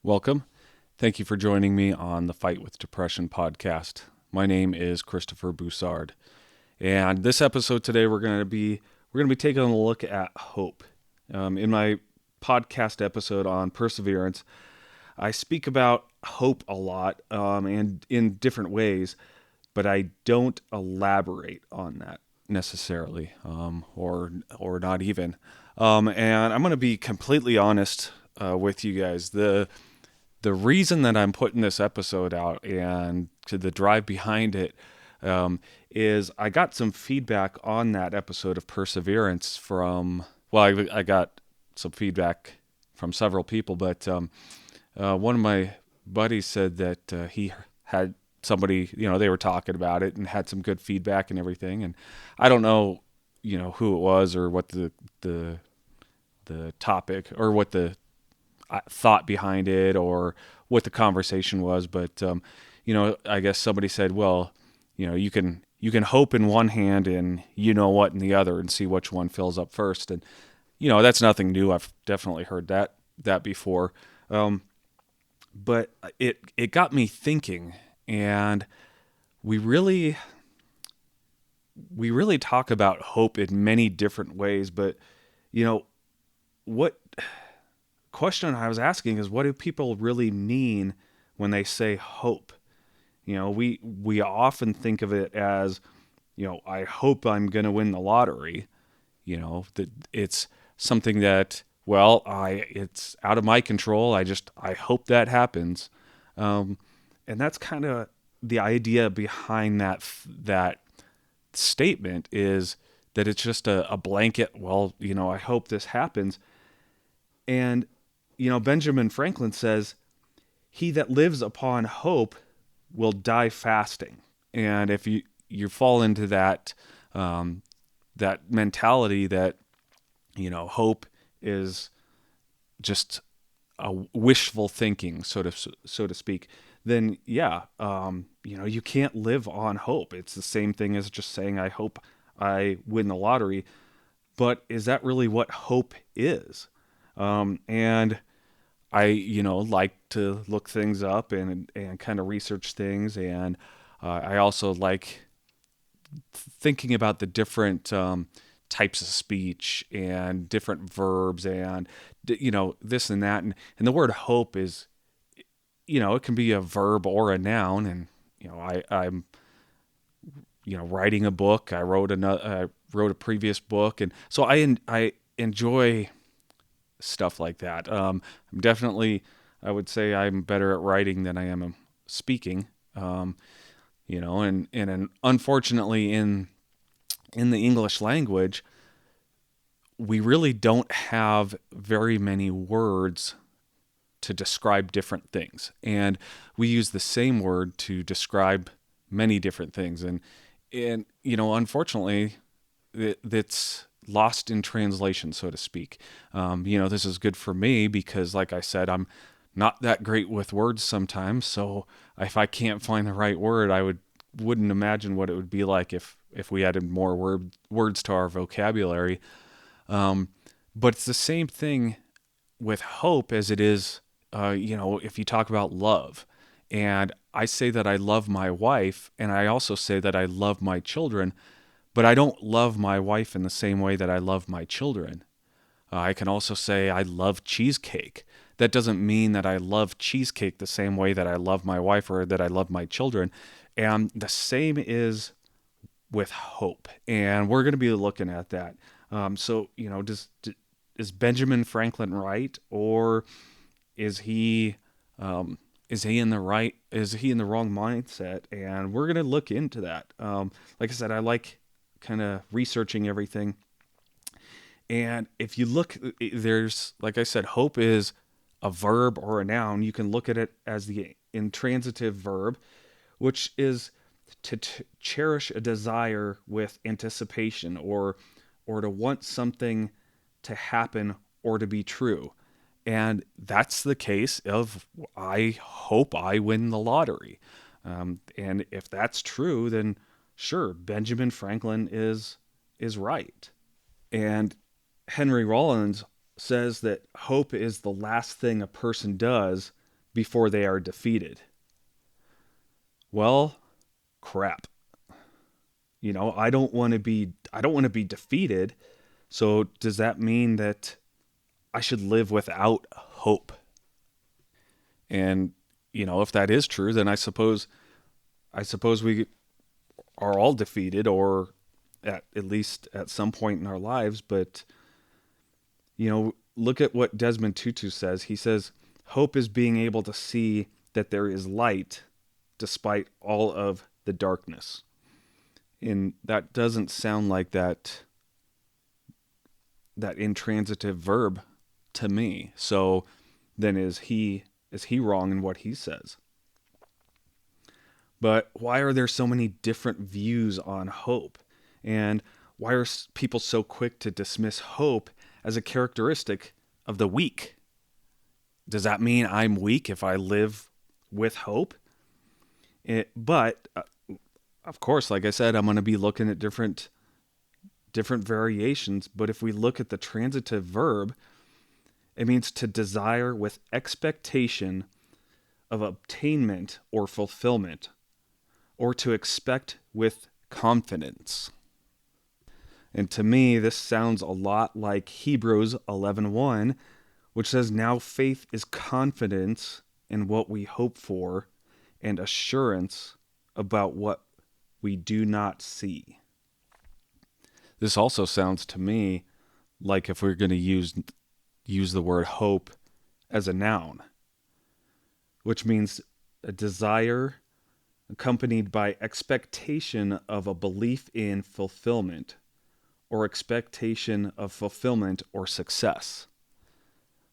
Welcome. Thank you for joining me on the Fight with Depression podcast. My name is Christopher Boussard, and this episode today we're going to be taking a look at hope. In my podcast episode on perseverance, I speak about hope a lot and in different ways, but I don't elaborate on that necessarily, or not even. And I'm going to be completely honest with you guys. The reason that I'm putting this episode out and to the drive behind it is I got some feedback on that episode of Perseverance I got some feedback from several people, but one of my buddies said that he had somebody, they were talking about it and had some good feedback and everything. And I don't know, who it was or what the topic or what the thought behind it or what the conversation was, but I guess somebody said, well, you can hope in one hand and you know what in the other, and see which one fills up first. And that's nothing new. I've definitely heard that before, but it got me thinking, and we really talk about hope in many different ways, but what question I was asking is, what do people really mean when they say hope? We often think of it as, I hope I'm going to win the lottery. That it's something that, it's out of my control. I hope that happens. And that's kind of the idea behind that statement, is that it's just a blanket, I hope this happens. And Benjamin Franklin says, "He that lives upon hope will die fasting." And if you fall into that mentality that hope is just a wishful thinking, so to speak, then you can't live on hope. It's the same thing as just saying, I hope I win the lottery. But is that really what hope is? And I, like to look things up and kind of research things. And I also like thinking about the different types of speech and different verbs and, this and that. And the word hope is, it can be a verb or a noun. And, I'm, writing a book. I wrote a previous book. And so I enjoy stuff like that. I'm definitely, I would say I'm better at writing than I am speaking. And unfortunately in the English language, we really don't have very many words to describe different things, and we use the same word to describe many different things, and unfortunately, that's lost in translation, so to speak. This is good for me because, like I said, I'm not that great with words sometimes. So if I can't find the right word, wouldn't imagine what it would be like if we added more words to our vocabulary. But it's the same thing with hope as it is, if you talk about love. And I say that I love my wife, and I also say that I love my children, but I don't love my wife in the same way that I love my children. I can also say I love cheesecake. That doesn't mean that I love cheesecake the same way that I love my wife or that I love my children. And the same is with hope. And we're going to be looking at that. Is Benjamin Franklin right, or is he in the right? Is he in the wrong mindset? And we're going to look into that. Like I said, I like kind of researching everything. And if you look, there's, like I said, hope is a verb or a noun. You can look at it as the intransitive verb, which is to cherish a desire with anticipation, or to want something to happen or to be true. And that's the case of, I hope I win the lottery. And if that's true, then sure, Benjamin Franklin is right. And Henry Rollins says that hope is the last thing a person does before they are defeated. Well, crap. I don't want to be defeated. So does that mean that I should live without hope? And if that is true, then I suppose we are all defeated, or at least at some point in our lives. But look at what Desmond Tutu says. He says hope is being able to see that there is light despite all of the darkness. And that doesn't sound like that intransitive verb to me. So then is he wrong in what he says? But why are there so many different views on hope? And why are people so quick to dismiss hope as a characteristic of the weak? Does that mean I'm weak if I live with hope? But of course, like I said, I'm going to be looking at different variations. But if we look at the transitive verb, it means to desire with expectation of obtainment or fulfillment, or to expect with confidence. And to me, this sounds a lot like Hebrews 11:1, which says, "Now faith is confidence in what we hope for and assurance about what we do not see." This also sounds to me like if we're going to use the word hope as a noun, which means a desire accompanied by expectation of a belief in fulfillment, or expectation of fulfillment or success.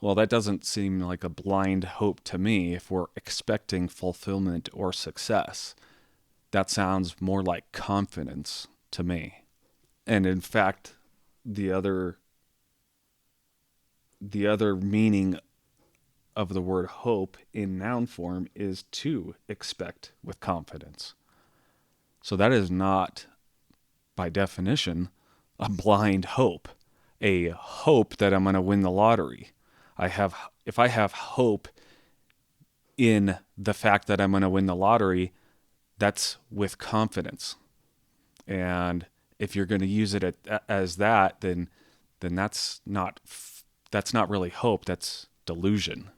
Well, that doesn't seem like a blind hope to me if we're expecting fulfillment or success. That sounds more like confidence to me. And in fact, the other meaning of the word hope in noun form is to expect with confidence. So that is not, by definition, a blind hope, a hope that I'm going to win the lottery. If I have hope in the fact that I'm going to win the lottery, that's with confidence. And if you're going to use it as that, then that's not really hope. That's delusion.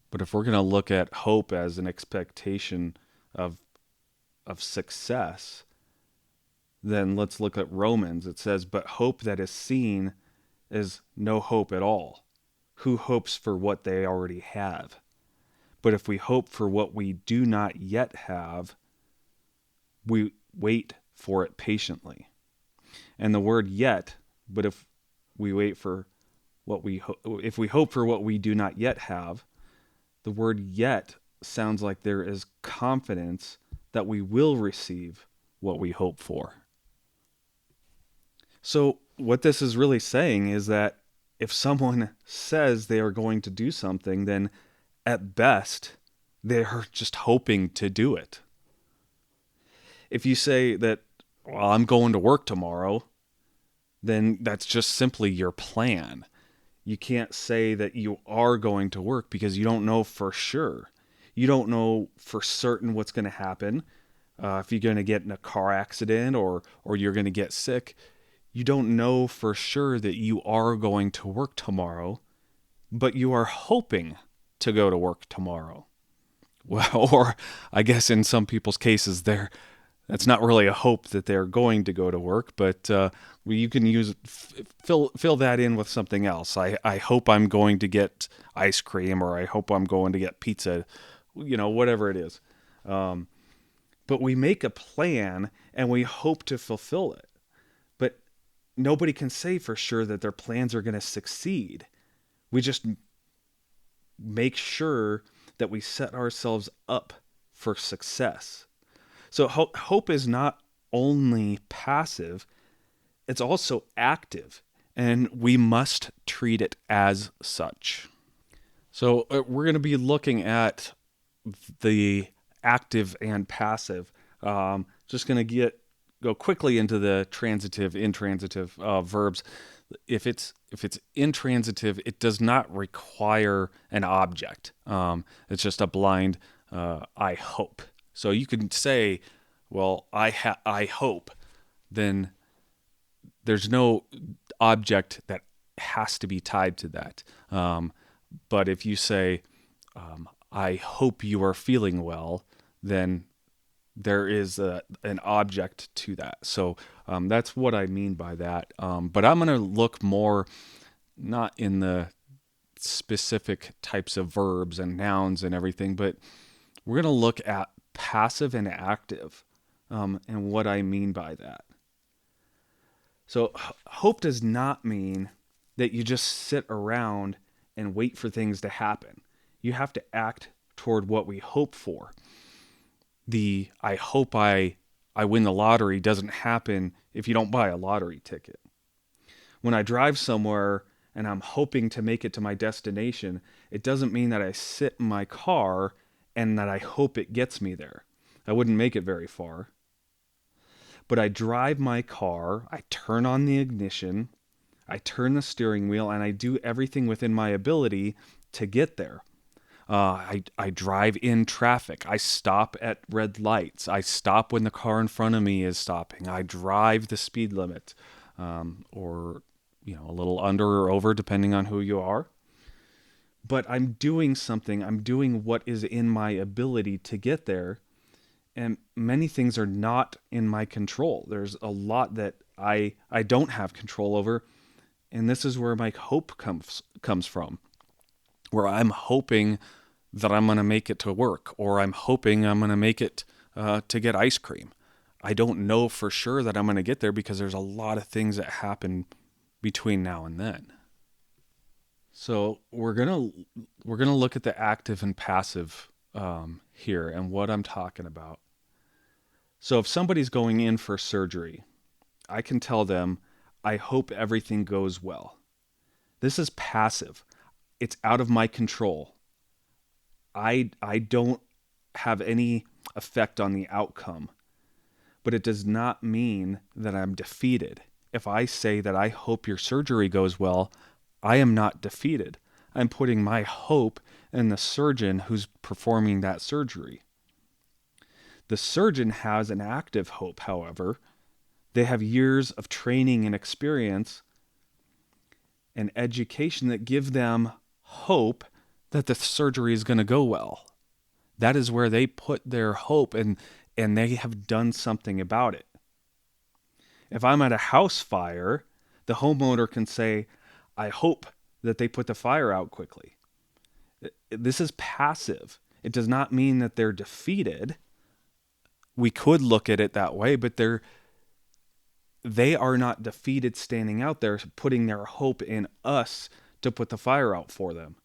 But if we're going to look at hope as an expectation of success, then let's look at Romans. It says, "But hope that is seen is no hope at all. Who hopes for what they already have? But if we hope for what we do not yet have, we wait for it patiently." And the word "yet," but if we hope for what we do not yet have, the word "yet" sounds like there is confidence that we will receive what we hope for. So what this is really saying is that if someone says they are going to do something, then at best, they're just hoping to do it. If you say that, "Well, I'm going to work tomorrow," then that's just simply your plan. You can't say that you are going to work because you don't know for sure. You don't know for certain what's going to happen. If you're going to get in a car accident or you're going to get sick, you don't know for sure that you are going to work tomorrow, but you are hoping to go to work tomorrow. Well, or I guess in some people's cases, that's not really a hope that they're going to go to work, but you can fill that in with something else. I hope I'm going to get ice cream, or I hope I'm going to get pizza, whatever it is. But we make a plan and we hope to fulfill it. But nobody can say for sure that their plans are going to succeed. We just make sure that we set ourselves up for success. So hope is not only passive, it's also active, and we must treat it as such. So we're going to be looking at the active and passive. Just going to go quickly into the transitive, intransitive verbs. If it's if it's intransitive, it does not require an object. It's just a blind I hope. So you can say, well, I hope, then there's no object that has to be tied to that. But if you say, I hope you are feeling well, then there is an object to that. So that's what I mean by that. But I'm going to look more not in the specific types of verbs and nouns and everything, but we're going to look at passive and active and what I mean by that. So hope does not mean that you just sit around and wait for things to happen. You have to act toward what we hope for. The I hope I win the lottery doesn't happen if you don't buy a lottery ticket. When I drive somewhere and I'm hoping to make it to my destination, it doesn't mean that I sit in my car and that I hope it gets me there. I wouldn't make it very far. But I drive my car, I turn on the ignition, I turn the steering wheel, and I do everything within my ability to get there. I drive in traffic. I stop at red lights. I stop when the car in front of me is stopping. I drive the speed limit, or a little under or over, depending on who you are. But I'm doing something. I'm doing what is in my ability to get there. And many things are not in my control. There's a lot that I don't have control over. And this is where my hope comes from, where I'm hoping that I'm going to make it to work, or I'm hoping I'm going to make it to get ice cream. I don't know for sure that I'm going to get there because there's a lot of things that happen between now and then. So we're gonna look at the active and passive here and what I'm talking about. So if somebody's going in for surgery, I can tell them, I hope everything goes well. This is passive. It's out of my control. I don't have any effect on the outcome, but it does not mean that I'm defeated. If I say that I hope your surgery goes well, I am not defeated. I'm putting my hope in the surgeon who's performing that surgery. The surgeon has an active hope, however. They have years of training and experience and education that give them hope that the surgery is going to go well. That is where they put their hope, and they have done something about it. If I'm at a house fire, the homeowner can say, I hope that they put the fire out quickly. This is passive. It does not mean that they're defeated. We could look at it that way, but they are not defeated standing out there putting their hope in us to put the fire out for them.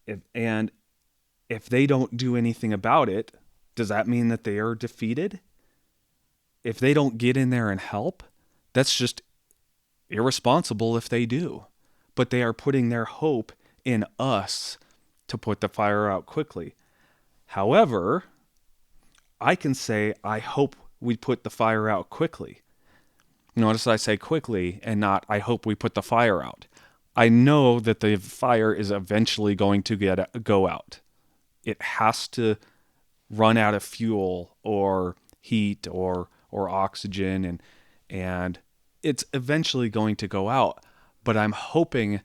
If they don't do anything about it, does that mean that they are defeated? If they don't get in there and help, that's just irresponsible if they do. But they are putting their hope in us to put the fire out quickly. However, I can say, I hope we put the fire out quickly. Notice I say quickly and not, I hope we put the fire out. I know that the fire is eventually going to go out. It has to run out of fuel or heat or oxygen, and it's eventually going to go out. But I'm hoping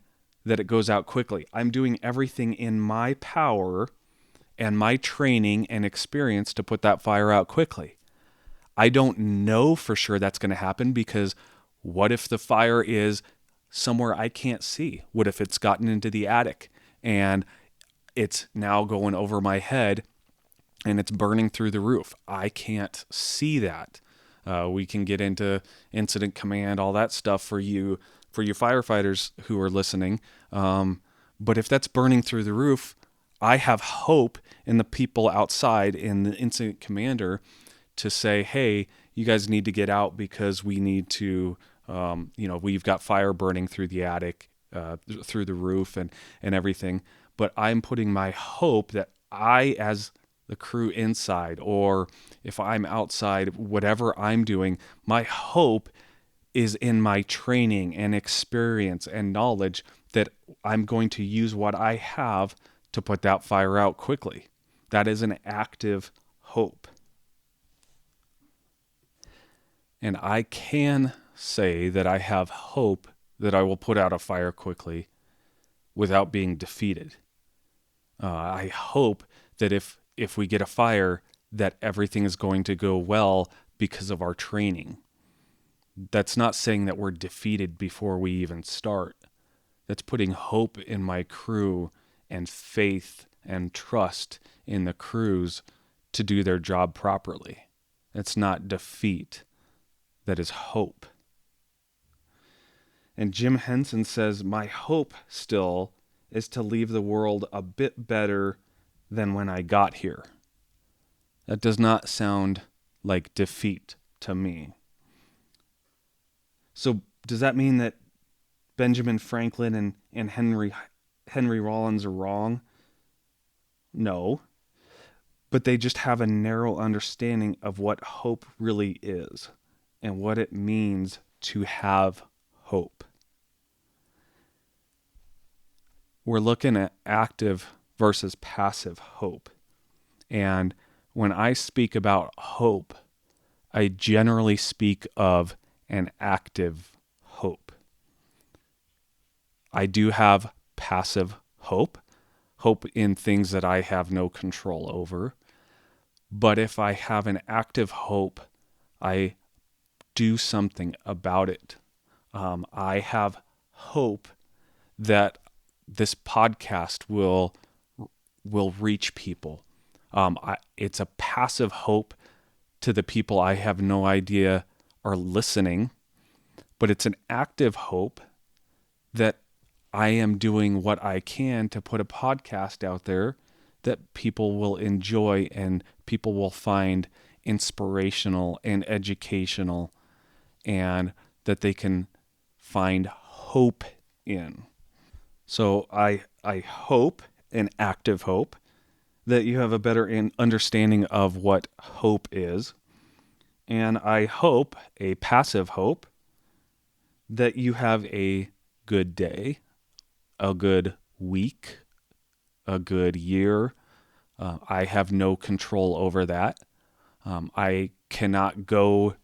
that it goes out quickly. I'm doing everything in my power and my training and experience to put that fire out quickly. I don't know for sure that's going to happen, because what if the fire is somewhere I can't see? What if it's gotten into the attic and it's now going over my head and it's burning through the roof? I can't see that. We can get into incident command, all that stuff for you firefighters who are listening. But if that's burning through the roof, I have hope in the people outside, in the incident commander, to say, hey, you guys need to get out because we need to, we've got fire burning through the attic, through the roof and everything. But I'm putting my hope that I, as the crew inside, or if I'm outside, whatever I'm doing, my hope is in my training and experience and knowledge that I'm going to use what I have to put that fire out quickly. That is an active hope. And I can say that I have hope that I will put out a fire quickly without being defeated. I hope that if we get a fire, that everything is going to go well because of our training. That's not saying that we're defeated before we even start. That's putting hope in my crew and faith and trust in the crews to do their job properly. That's not defeat. That is hope. And Jim Henson says, my hope still is to leave the world a bit better than when I got here. That does not sound like defeat to me. So does that mean that Benjamin Franklin and Henry Rollins are wrong? No. But they just have a narrow understanding of what hope really is and what it means to have hope. We're looking at active versus passive hope. And when I speak about hope, I generally speak of an active hope. I do have passive hope in things that I have no control over. But if I have an active hope, I do something about it. I have hope that this podcast will reach people. It's a passive hope to the people I have no idea are listening, but it's an active hope that I am doing what I can to put a podcast out there that people will enjoy and people will find inspirational and educational, and that they can find hope in. So I hope, an active hope, that you have a better understanding of what hope is. And I hope, a passive hope, that you have a good day, a good week, a good year. I have no control over that. I cannot go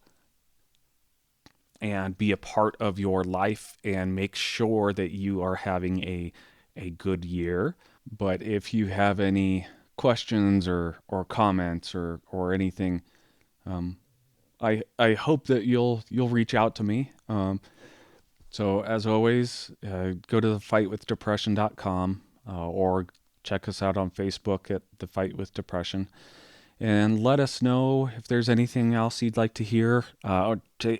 and be a part of your life and make sure that you are having a good year. But if you have any questions or comments or anything, I hope that you'll reach out to me. So as always, go to thefightwithdepression.com or check us out on Facebook at The Fight with Depression, and let us know if there's anything else you'd like to hear. Or to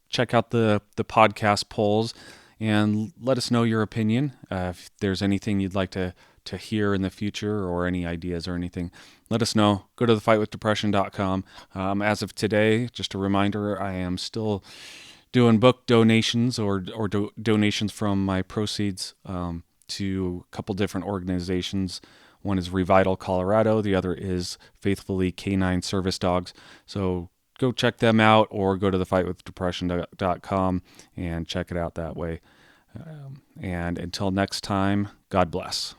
check out the podcast polls and let us know your opinion. If there's anything you'd like to hear in the future or any ideas or anything, let us know. Go to thefightwithdepression.com. As of today, just a reminder, I am still doing book donations or donations from my proceeds to a couple different organizations. One is Revital Colorado. The other is Faithfully Canine Service Dogs. So go check them out or go to thefightwithdepression.com and check it out that way. And until next time, God bless.